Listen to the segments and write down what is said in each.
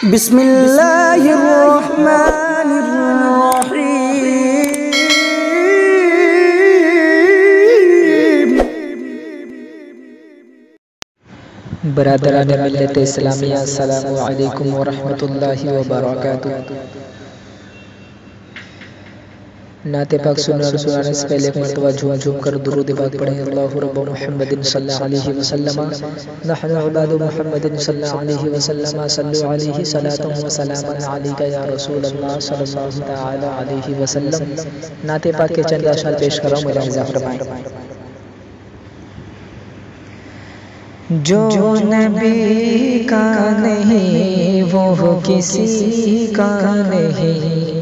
بسم اللہ الرحمن الرحیم۔ برادران ملت اسلامیہ، السلام علیکم ورحمۃ اللہ وبرکاتہ۔ نعت پاک سنانے سے پہلے ایک مرتبہ جھوم جھوم کر درود پاک پڑھیں۔ اللہ رب محمد صلی اللہ علیہ وسلم، نحن عباد محمد صلی اللہ علیہ وسلم، صلو علیہ صلاۃ و سلام علیک یا رسول اللہ صلی اللہ تعالی علیہ وسلم۔ نعت پاک کے چند اشعار پیش کر رہا ہوں، ملاحظہ فرمائیں۔ جو نبی کا نہیں وہ کسی کا نہیں،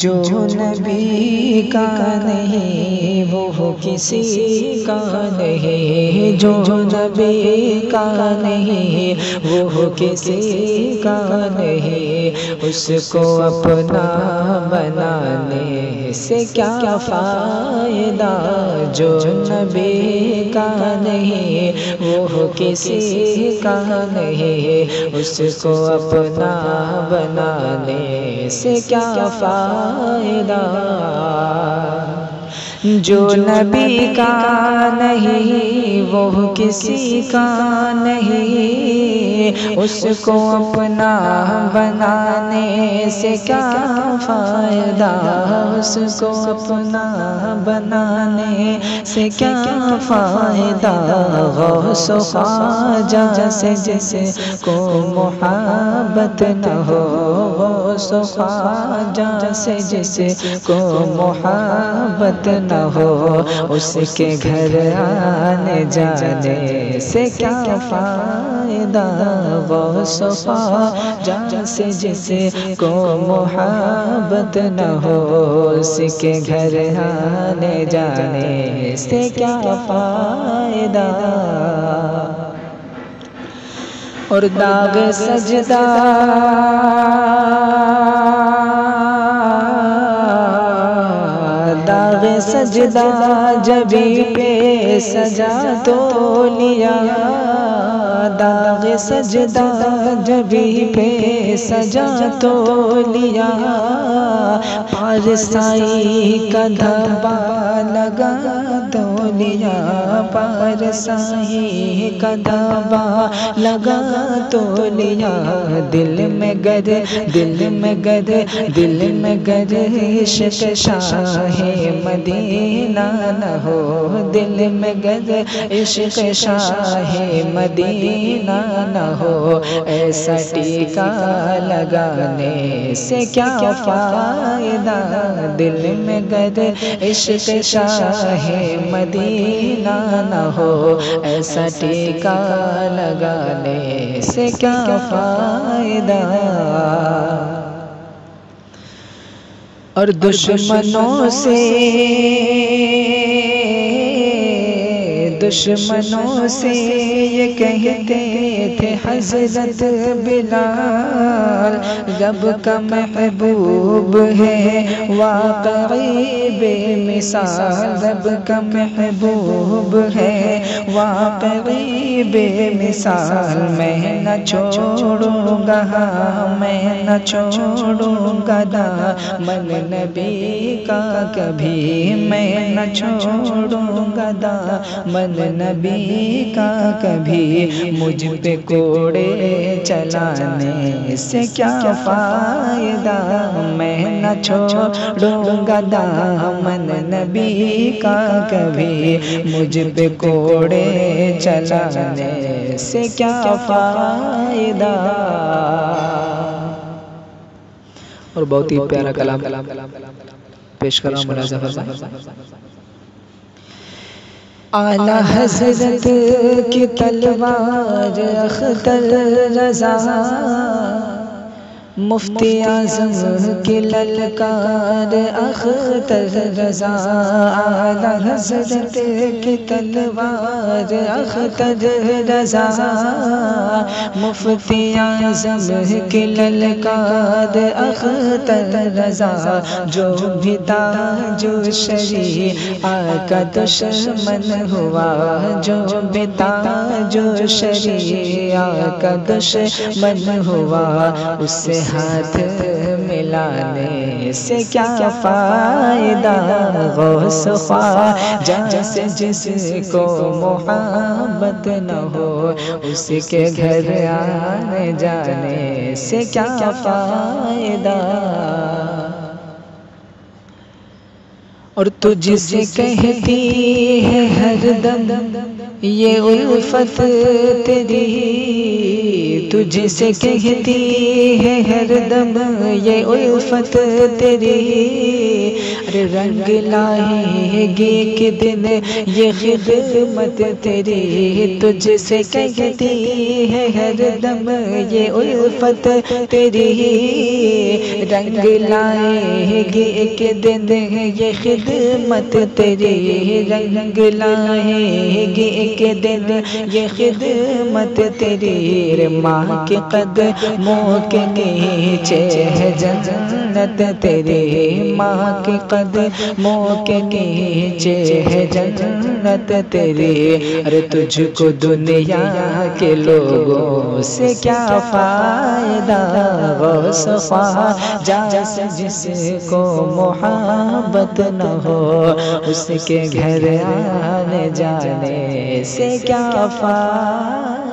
جو نبی کا نہیں وہ کسی کا نہیں، جو نبی کا نہیں وہ کسی کا نہیں، اس کو اپنا بنانے سے کیا فائدہ، جو نبی کا نہیں وہ کسی کا نہیں، اس کو اپنا بنانے سے کیا فائدہ، جو نبی کا نہیں وہ کسی کا نہیں، اس کو اپنا بنانے سے کیا فائدہ، اس کو اپنا بنانے سے کیا فائدہ، غوث و خواجہ سے جس کو محبت نہ ہو، غوث و خواجہ سے جس کو محبت نہ ہو، اس کے گھر آنے جانے سے کیا فائدہ، غوث و خواجہ سے جس کو محبت نہ ہو، اس کے گھر آنے جانے سے کیا فائدہ، اور داغ سجدہ داغ سجدہ جبی پہ سجا تو لیا، داغ سجدہ جبی پہ سجا تو لیا، پارسائی کا دھبا لگا تو لیا، پارسائی کا دھبا لگا تو لیا، دل میں گر دل میں گر دل میں گر عشق شاہ مدینہ نہ ہو، دل میں گر عشق شاہ مدینہ نہ ہو، ایسا ٹیکا لگانے سے کیا فائدہ، دل میں گر عشق شاہ مدینہ نہ ہو، ایسا ٹیکا لگانے سے کیا فائدہ، اور دشمنوں سے یہ کہتے تھے حضرت بلال، رب کا محبوب ہے واقعی بے مثال، رب کا محبوب ہے واقعی بے مثال، میں نہ چھوڑوں گا میں نہ چھوڑوں گا دامن نبی کا کبھی، میں نہ چھوڑوں گا دامن نبی کا کبھی، مجھ پہ کوڑے چلانے سے کیا فائدہ، میں نہ چھوڑوں گا دامن نبی کا کبھی، مجھ پہ کوڑے چلانے سے کیا فائدہ، اور بہت ہی پیارا کلام پیش کر رہا ہوں، ملاحظہ فرمائیں۔ اعلیٰ حضرت کی تلوار اختر رضا، مفتی اعظم کی للکار اختر رضا، اعلیٰ حضرت کی تلوار اختر رضا، مفتی اعظم کی للکار اختر رضا، جو بھی تاج و شریعت کا دشمن ہوا، جو بھی تاج و شریعت کا دشمن ہوا، اس سے ہاتھ ملانے سے کیا فائدہ، غوث خواجہ سے جس کو محبت نہ ہو، اس کے گھر آنے جانے سے کیا فائدہ۔ اور تجھ سے کہتی ہے ہر دم یہ الفت تیری، تجھ سے کہتی ہے ہر دم یہ الفت تیری، ارے رنگ لائے گی ایک دن یہ خدمت تیری، تجھ سے کہتی ہے ہر دم یہ الفت تیری، رنگ لائے گی ایک دن یہ خدمت تیری، رنگ لائے گی ایک دن یہ خدمت تیری، ماں کے قدموں کے نیچے ہے جنت تیری، ماں کے قدموں کے نیچے ہے جنت تیری، ارے تجھ کو دنیا کے لوگوں سے کیا فائدہ، غوث خواجہ سے جس کو محبت نہ ہو، اس کے گھر آنے جانے سے کیا فائدہ۔